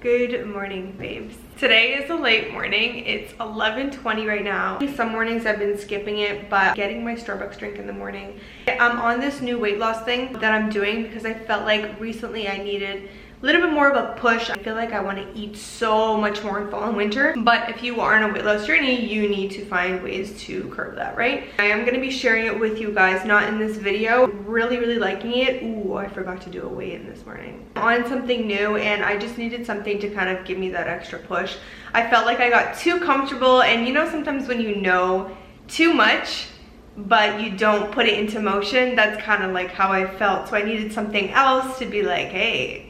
Good morning, babes. Today is a late morning. It's 11:20 right now. Some mornings I've been skipping it, but getting my Starbucks drink in the morning. I'm on this new weight loss thing that I'm doing because I felt like recently I needed a little bit more of a push. I feel like I want to eat so much more in fall and winter, but if you are on a weight loss journey, you need to find ways to curb that, right? I am going to be sharing it with you guys, not in this video. Really liking it. Ooh, I forgot to do a weigh-in this morning. I'm on something new and I just needed something to kind of give me that extra push. I felt like I got too comfortable, and you know sometimes when you know too much but you don't put it into motion, that's kind of like how I felt. So I needed something else to be like, hey.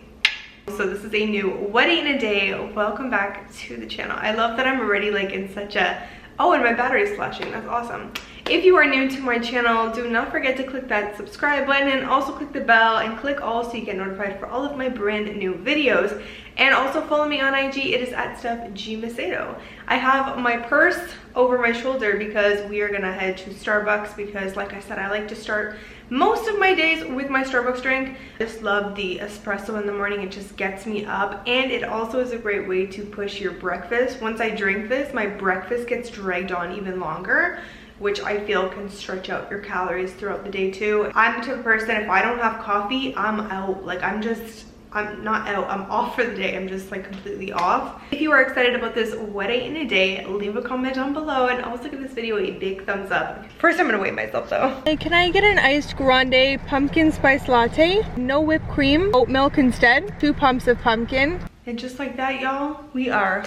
So this is a new what I eat in a day. Welcome back to the channel. I love that I'm already like in such a, oh, and my battery's flashing. That's awesome. If you are new to my channel, do not forget to click that subscribe button and also click the bell and click all so you get notified for all of my brand new videos. And also follow me on IG. It is at Macedo. I have my purse over my shoulder because we are gonna head to Starbucks because, like I said, I like to start most of my days with my Starbucks drink. I just love the espresso in the morning. It just gets me up, and it also is a great way to push your breakfast. Once I drink this, my breakfast gets dragged on even longer, which I feel can stretch out your calories throughout the day too. I'm the type of person, if I don't have coffee, I'm out. Like I'm not out, I'm off for the day. I'm just like completely off. If you are excited about this what I eat in a day, leave a comment down below and also give this video a big thumbs up. First, I'm gonna weigh myself though. Hey, can I get an iced grande pumpkin spice latte? No whipped cream, oat milk instead. 2 pumps of pumpkin. And just like that, y'all, we are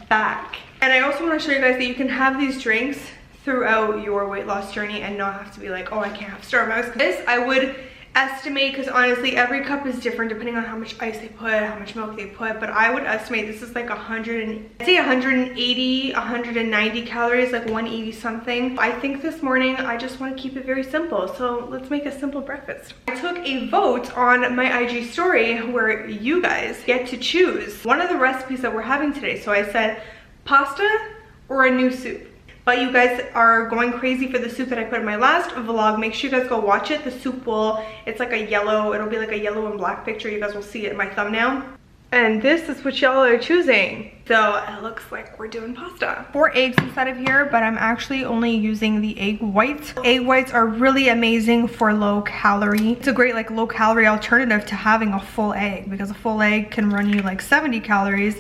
back. And I also wanna show you guys that you can have these drinks throughout your weight loss journey and not have to be like, oh, I can't have Starbucks. This I would estimate, because honestly every cup is different depending on how much ice they put, how much milk they put, but I would estimate this is like 180 190 calories, like 180 something. I think this morning I just want to keep it very simple, so let's make a simple breakfast. I took a vote on my IG story where you guys get to choose one of the recipes that we're having today. So I said pasta or a new soup. But you guys are going crazy for the soup that I put in my last vlog. Make sure you guys go watch it. The soup will, it's like a yellow, it'll be like a yellow and black picture. You guys will see it in my thumbnail. And this is what y'all are choosing. So it looks like we're doing pasta. 4 eggs inside of here, but I'm actually only using the egg whites. Egg whites are really amazing for low calorie. It's a great like low calorie alternative to having a full egg, because a full egg can run you like 70 calories.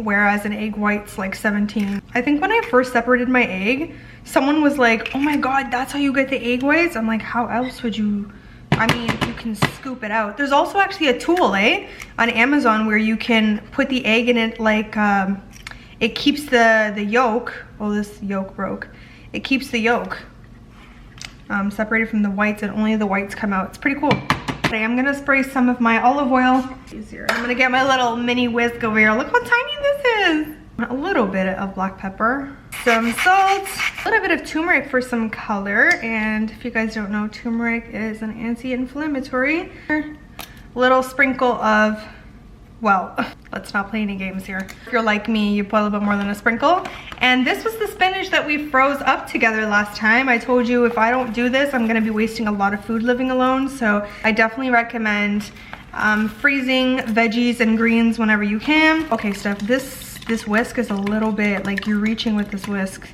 Whereas an egg white's like 17. I think when I first separated my egg, someone was like, oh my god, that's how you get the egg whites? I'm like, how else would you? I mean, you can scoop it out. There's also actually a tool, on Amazon where you can put the egg in it, like, it keeps the yolk. Oh, this yolk broke. It keeps the yolk separated from the whites, and only the whites come out. It's pretty cool. I'm gonna spray some of my olive oil. Easier. I'm gonna get my little mini whisk over here. Look how tiny this is. A little bit of black pepper, some salt, a little bit of turmeric for some color. And if you guys don't know, turmeric is an anti-inflammatory. A little sprinkle of, well, let's not play any games here. If you're like me, you put a little bit more than a sprinkle. And this was the spinach that we froze up together last time. I told you if I don't do this, I'm gonna be wasting a lot of food living alone. So I definitely recommend freezing veggies and greens whenever you can. Okay, Steph, this whisk is a little bit, like, you're reaching with this whisk.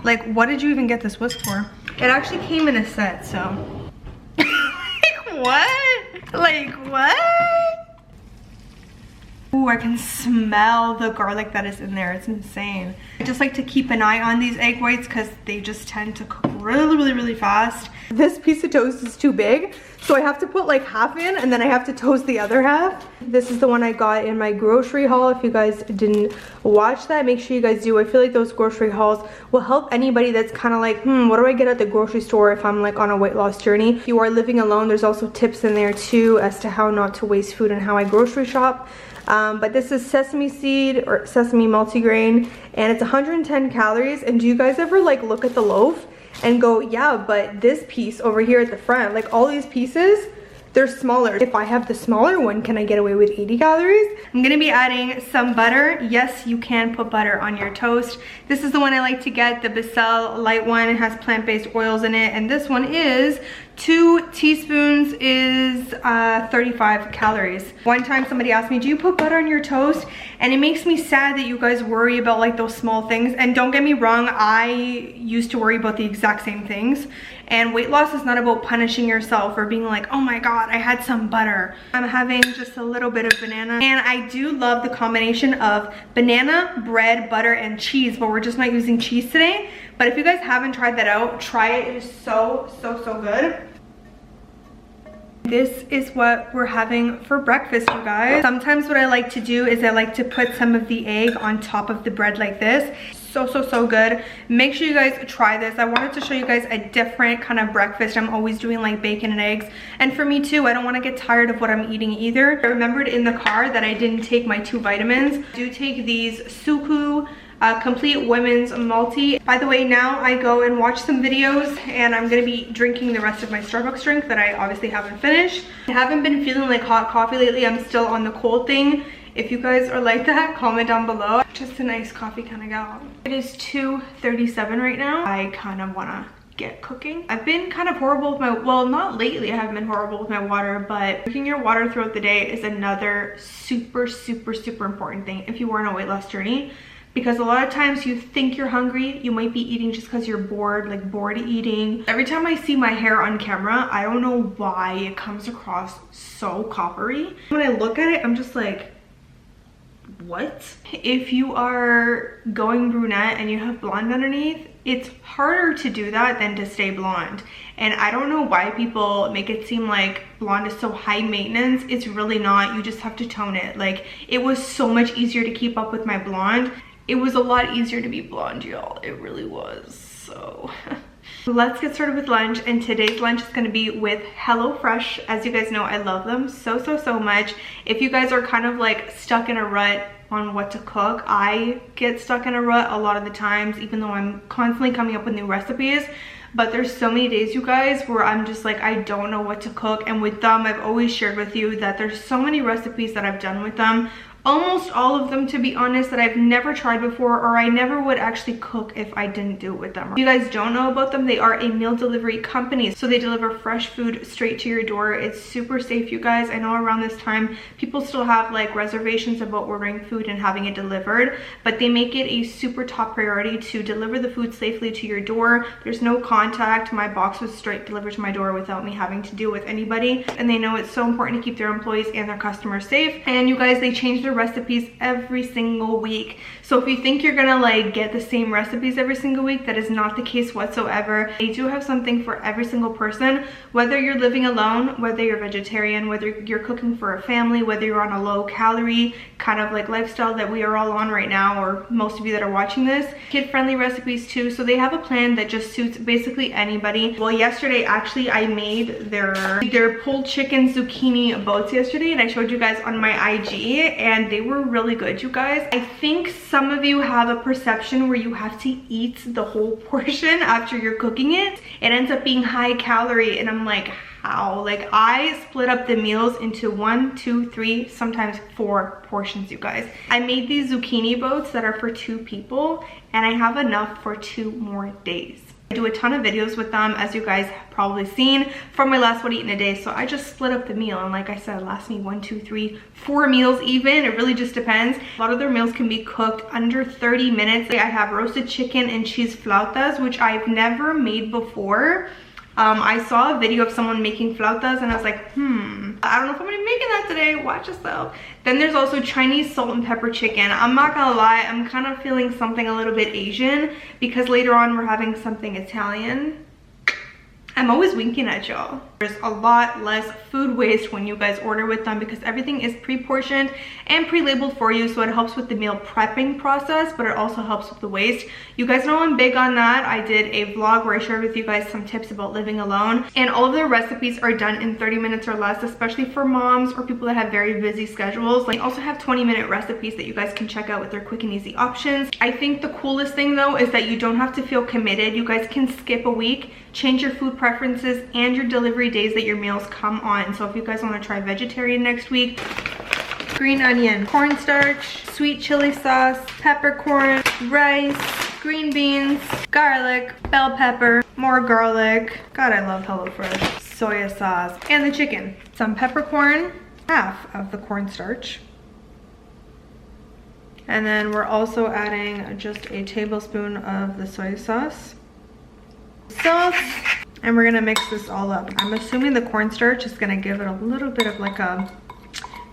Like, what did you even get this whisk for? It actually came in a set, so. Like, what? Like, what? Ooh, I can smell the garlic that is in there. It's insane. I just like to keep an eye on these egg whites because they just tend to cook really fast. This piece of toast is too big, so I have to put like half in and then I have to toast the other half. This is the one I got in my grocery haul. If you guys didn't watch that, make sure you guys do. I feel like those grocery hauls will help anybody that's kind of like, what do I get at the grocery store if I'm like on a weight loss journey? If you are living alone, there's also tips in there too as to how not to waste food and how I grocery shop. But this is sesame seed or sesame multigrain, and it's 110 calories. And do you guys ever like look at the loaf and go, yeah, but this piece over here at the front, like all these pieces, they're smaller. If I have the smaller one, can I get away with 80 calories? I'm gonna be adding some butter. Yes, you can put butter on your toast. This is the one I like to get, the Becel light one. It has plant-based oils in it, and this one is 2 teaspoons is 35 calories. One time somebody asked me, do you put butter on your toast? And it makes me sad that you guys worry about like those small things. And don't get me wrong, I used to worry about the exact same things. And weight loss is not about punishing yourself or being like, oh my god, I had some butter. I'm having just a little bit of banana. And I do love the combination of banana, bread, butter, and cheese, but we're just not using cheese today. But if you guys haven't tried that out, try it. It is so good. This is what we're having for breakfast, you guys. Sometimes what I like to do is I like to put some of the egg on top of the bread like this. So good. Make sure you guys try this. I wanted to show you guys a different kind of breakfast. I'm always doing like bacon and eggs. And for me too, I don't want to get tired of what I'm eating either. I remembered in the car that I didn't take my 2 vitamins. I do take these Suku complete women's multi. By the way, now I go and watch some videos and I'm gonna be drinking the rest of my Starbucks drink that I obviously haven't finished. I haven't been feeling like hot coffee lately. I'm still on the cold thing. If you guys are like that, comment down below. Just a nice coffee kind of gal. It is 2:37 right now. I kind of want to get cooking. I've been kind of horrible with my, well, not lately, I haven't been horrible with my water, but drinking your water throughout the day is another super important thing if you are on a weight loss journey. Because a lot of times you think you're hungry, you might be eating just because you're bored, like bored eating. Every time I see my hair on camera, I don't know why it comes across so coppery. When I look at it, I'm just like, what? If you are going brunette and you have blonde underneath, it's harder to do that than to stay blonde. And I don't know why people make it seem like blonde is so high maintenance. It's really not. You just have to tone it. Like, it was so much easier to keep up with my blonde. It was a lot easier to be blonde, y'all. It really was. So let's get started with lunch. And today's lunch is going to be with HelloFresh. As you guys know, I love them so much. If you guys are kind of like stuck in a rut on what to cook, I get stuck in a rut a lot of the times, even though I'm constantly coming up with new recipes. But there's so many days, you guys, where I'm just like, I don't know what to cook. And with them, I've always shared with you that there's so many recipes that I've done with them. Almost all of them, to be honest, that I've never tried before, or I never would actually cook if I didn't do it with them. If you guys don't know about them, they are a meal delivery company. So they deliver fresh food straight to your door. It's super safe, you guys. I know around this time, people still have like reservations about ordering food and having it delivered, but they make it a super top priority to deliver the food safely to your door. There's no contact. My box was straight delivered to my door without me having to deal with anybody. And they know it's so important to keep their employees and their customers safe. And you guys, they change their recipes every single week. So if you think you're gonna like get the same recipes every single week, that is not the case whatsoever. They do have something for every single person, whether you're living alone, whether you're vegetarian, whether you're cooking for a family, whether you're on a low calorie kind of like lifestyle that we are all on right now, or most of you that are watching this. Kid-friendly recipes too, so they have a plan that just suits basically anybody. Well, yesterday actually I made their pulled chicken zucchini boats yesterday, and I showed you guys on my IG, and they were really good, you guys. I think some of you have a perception where you have to eat the whole portion after you're cooking it. It ends up being high calorie, and I'm like, how? Like, I split up the meals into 1, 2, 3, sometimes 4 portions, you guys. I made these zucchini boats that are for 2 people, and I have enough for 2 more days. I do a ton of videos with them, as you guys have probably seen from my last What to Eat in a Day. So I just split up the meal, and like I said, it lasts me 1, 2, 3, 4 meals even. It really just depends. A lot of their meals can be cooked under 30 minutes. I have roasted chicken and cheese flautas, which I've never made before. I saw a video of someone making flautas, and I was like, I don't know if I'm gonna be making that today. Watch yourself. Then there's also Chinese salt and pepper chicken. I'm not gonna lie, I'm kind of feeling something a little bit Asian, because later on we're having something Italian. I'm always winking at y'all. There's a lot less food waste when you guys order with them, because everything is pre-portioned and pre-labeled for you, so it helps with the meal prepping process, but it also helps with the waste. You guys know I'm big on that. I did a vlog where I shared with you guys some tips about living alone, and all of their recipes are done in 30 minutes or less, especially for moms or people that have very busy schedules. They also have 20-minute recipes that you guys can check out with their quick and easy options. I think the coolest thing though is that you don't have to feel committed. You guys can skip a week, change your food preferences and your delivery days that your meals come on. So if you guys want to try vegetarian next week, green onion, cornstarch, sweet chili sauce, peppercorn, rice, green beans, garlic, bell pepper, more garlic. God, I love HelloFresh. soy sauce, and the chicken. Some peppercorn, half of the cornstarch. And then we're also adding just a tablespoon of the soy sauce. And we're gonna mix this all up. I'm assuming the cornstarch is gonna give it a little bit of like a,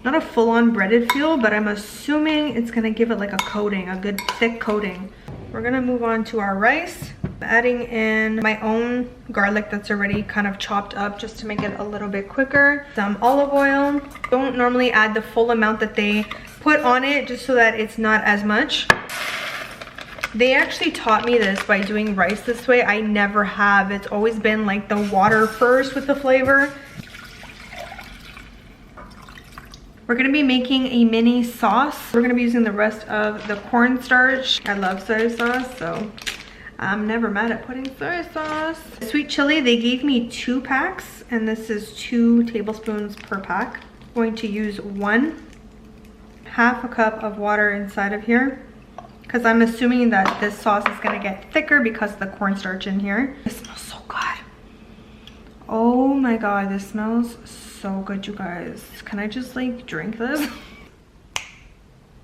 not a full-on breaded feel, but I'm assuming it's gonna give it like a coating, a good thick coating. We're gonna move on to our rice. Adding in my own garlic that's already kind of chopped up just to make it a little bit quicker. Some olive oil. Don't normally add the full amount that they put on it just so that it's not as much. They actually taught me this by doing rice this way. I never have. It's always been like the water first with the flavor. We're gonna be making a mini sauce. We're gonna be using the rest of the cornstarch. I love soy sauce, so I'm never mad at putting soy sauce. Sweet chili, they gave me 2 packs, and this is 2 tablespoons per pack. I'm going to use 1/2 a cup of water inside of here, because I'm assuming that this sauce is gonna get thicker because of the cornstarch in here. It smells so good. Oh my god, this smells so good, you guys. Can I just like drink this?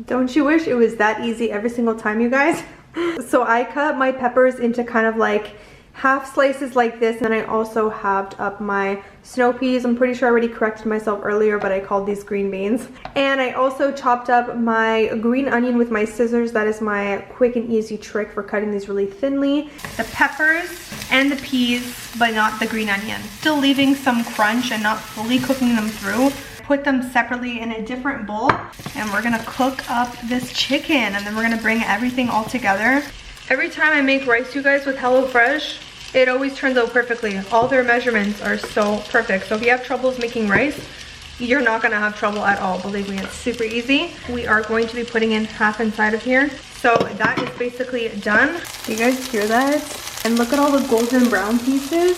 Don't you wish it was that easy every single time, you guys? So I cut my peppers into kind of like half slices like this, and I also halved up my snow peas. I'm pretty sure I already corrected myself earlier, but I called these green beans. And I also chopped up my green onion with my scissors. That is my quick and easy trick for cutting these really thinly. The peppers and the peas, but not the green onion. Still leaving some crunch and not fully cooking them through. Put them separately in a different bowl, and we're gonna cook up this chicken, and then we're gonna bring everything all together. Every time I make rice, you guys, with HelloFresh, it always turns out perfectly. All their measurements are so perfect. So if you have troubles making rice, you're not gonna have trouble at all. Believe me, it's super easy. We are going to be putting in half inside of here. So that is basically done. Do you guys hear that? And look at all the golden brown pieces.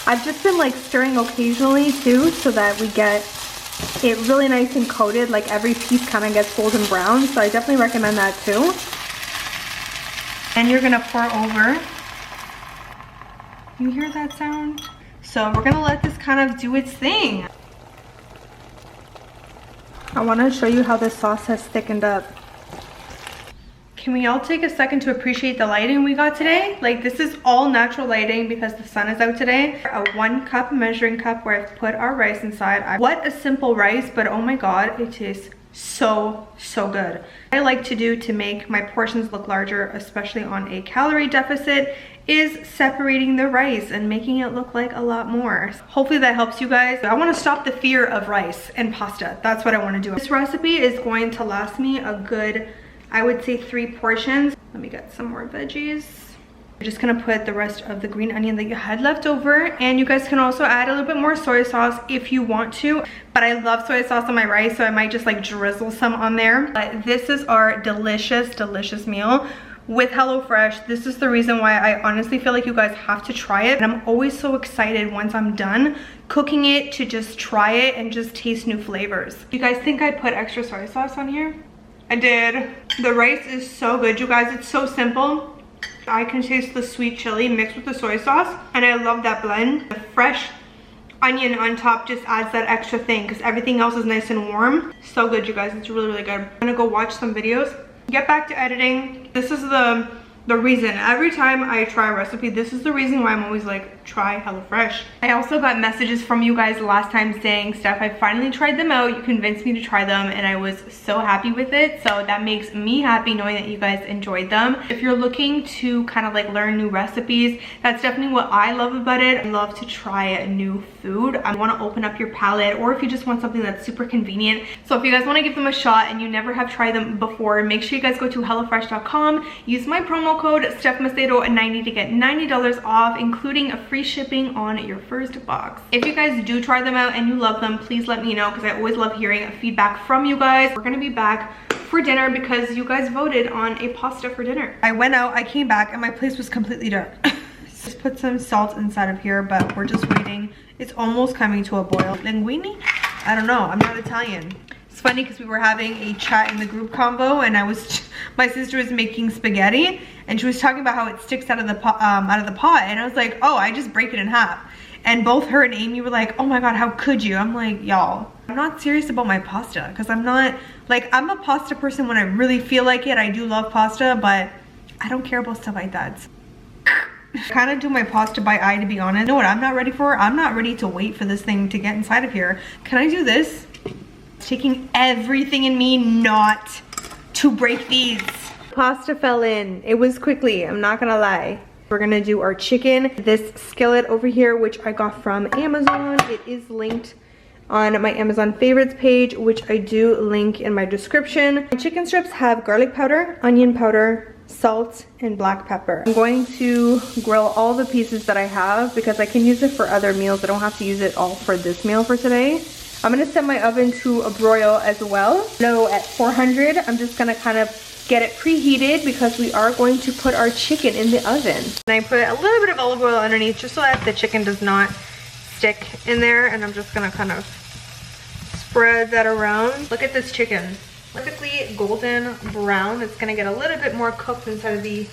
I've just been like stirring occasionally too, so that we get it really nice and coated, like every piece kind of gets golden brown. So I definitely recommend that too. And you're gonna pour over. You hear that sound? So we're gonna let this kind of do its thing. I wanna show you how this sauce has thickened up. Can we all take a second to appreciate the lighting we got today? Like, this is all natural lighting because the sun is out today. A 1 cup measuring cup where I've put our rice inside. What a simple rice, but oh my god, it tastes so good. What I like to do to make my portions look larger, especially on a calorie deficit, is separating the rice and making it look like a lot more. Hopefully that helps you guys. I want to stop the fear of rice and pasta. That's what I want to do. This recipe is going to last me a good, I would say, 3 portions. Let me get some more veggies. You're just gonna put the rest of the green onion that you had left over, and you guys can also add a little bit more soy sauce if you want to, but I love soy sauce on my rice, so I might just like drizzle some on there. But this is our delicious meal with HelloFresh. This is the reason why I honestly feel like you guys have to try it, and I'm always so excited once I'm done cooking it to just try it and just taste new flavors. You guys think I put extra soy sauce on here? I did. The rice is so good, you guys. It's so simple. I can taste the sweet chili mixed with the soy sauce, and I love that blend. The fresh onion on top just adds that extra thing because everything else is nice and warm. So good, you guys. It's really good. I'm gonna go watch some videos, get back to editing. This is the reason. Every time I try a recipe, this is the reason why I'm always like, try HelloFresh. I also got messages from you guys last time saying, Steph, I finally tried them out. You convinced me to try them, and I was so happy with it. So that makes me happy knowing that you guys enjoyed them. If you're looking to kind of like learn new recipes, that's definitely what I love about it. I love to try a new food. I want to open up your palate, or if you just want something that's super convenient. So if you guys want to give them a shot and you never have tried them before, make sure you guys go to HelloFresh.com. Use my promo code StephMacedo90 to get $90 off, including a free shipping on your first box. If you guys do try them out and you love them, please let me know because I always love hearing feedback from you guys. We're gonna be back for dinner because you guys voted on a pasta for dinner. I went out, I came back, and my place was completely dark. Just put some salt inside of here, but we're just waiting. It's almost coming to a boil. Linguine? I don't know, I'm not Italian. It's funny because we were having a chat in the group combo, and my sister was making spaghetti, and she was talking about how it sticks out of the pot, and I was like, oh, I just break it in half. and both her and Amy were like, oh my god, how could you? I'm like, y'all, I'm not serious about my pasta, because I'm not, like, I'm a pasta person when I really feel like it. I do love pasta, but I don't care about stuff like that. Kind of do my pasta by eye, to be honest. You know what I'm not ready for? I'm not ready to wait for this thing to get inside of here. Can I do this? It's taking everything in me not to break these. Pasta fell in. It was quickly, I'm not gonna lie. We're gonna do our chicken. This skillet over here, which I got from Amazon. It is linked on my Amazon favorites page, which I do link in my description. My chicken strips have garlic powder, onion powder, salt, and black pepper. I'm going to grill all the pieces that I have because I can use it for other meals. I don't have to use it all for this meal for today. I'm gonna set my oven to a broil as well. So at 400, I'm just gonna kind of get it preheated because we are going to put our chicken in the oven. And I put a little bit of olive oil underneath just so that the chicken does not stick in there, and I'm just gonna kind of spread that around. Look at this chicken. Perfectly golden brown. It's gonna get a little bit more cooked inside of the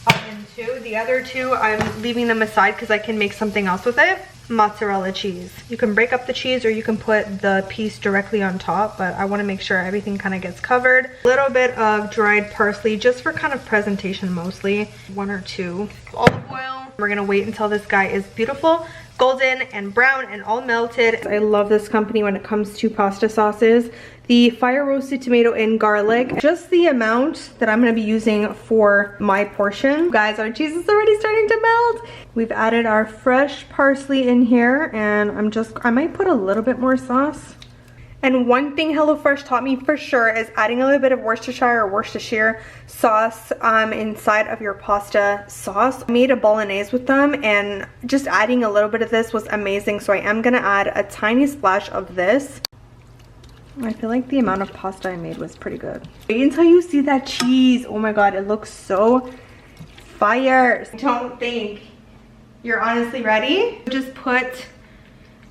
oven too. The other two, I'm leaving them aside because I can make something else with it. Mozzarella cheese. You can break up the cheese or you can put the piece directly on top, but I want to make sure everything kind of gets covered. A little bit of dried parsley just for kind of presentation mostly. 1 or 2. Olive oil. We're gonna wait until this guy is beautiful, golden and brown and all melted. I love this company when it comes to pasta sauces. The fire roasted tomato and garlic, just the amount that I'm gonna be using for my portion. Guys, our cheese is already starting to melt. We've added our fresh parsley in here, and I might put a little bit more sauce. And one thing HelloFresh taught me for sure is adding a little bit of Worcestershire sauce inside of your pasta sauce. I made a bolognese with them, and just adding a little bit of this was amazing. So I am gonna add a tiny splash of this. I feel like the amount of pasta I made was pretty good. Wait until you see that cheese. Oh my god, it looks so fire. Don't think you're honestly ready. Just put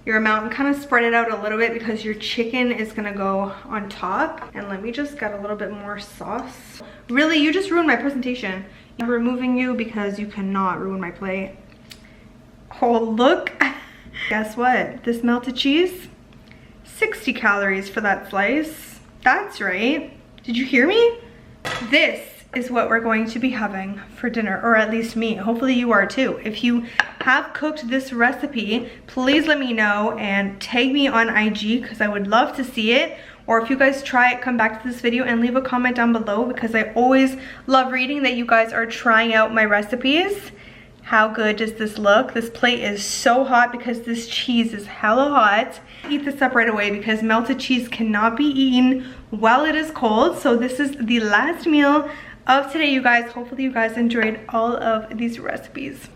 your amount and kind of spread it out a little bit because your chicken is gonna go on top. And let me just get a little bit more sauce. Really, you just ruined my presentation. I'm removing you because you cannot ruin my plate. Oh, look. Guess what? This melted cheese, 60 calories for that slice. That's right. Did you hear me? This is what we're going to be having for dinner, or at least me. Hopefully you are too. If you have cooked this recipe, please let me know and tag me on IG because I would love to see it. Or if you guys try it, come back to this video and leave a comment down below because I always love reading that you guys are trying out my recipes. How good does this look? This plate is so hot because this cheese is hella hot. Eat this up right away because melted cheese cannot be eaten while it is cold. So this is the last meal of today, you guys. Hopefully you guys enjoyed all of these recipes.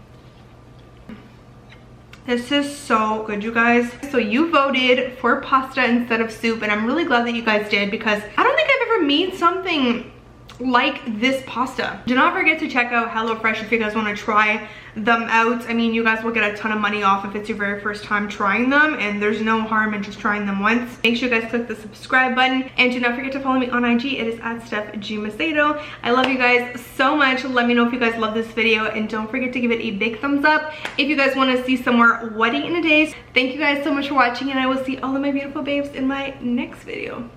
This is so good, you guys. So you voted for pasta instead of soup, and I'm really glad that you guys did because I don't think I've ever made something like this pasta. Do not forget to check out HelloFresh if you guys want to try them out. I mean, you guys will get a ton of money off if it's your very first time trying them, and there's no harm in just trying them once. Make sure you guys click the subscribe button, and do not forget to follow me on IG. It is at Macedo. I love you guys so much. Let me know if you guys love this video, and don't forget to give it a big thumbs up if you guys want to see some more what eat in a day. Thank you guys so much for watching, and I will see all of my beautiful babes in my next video.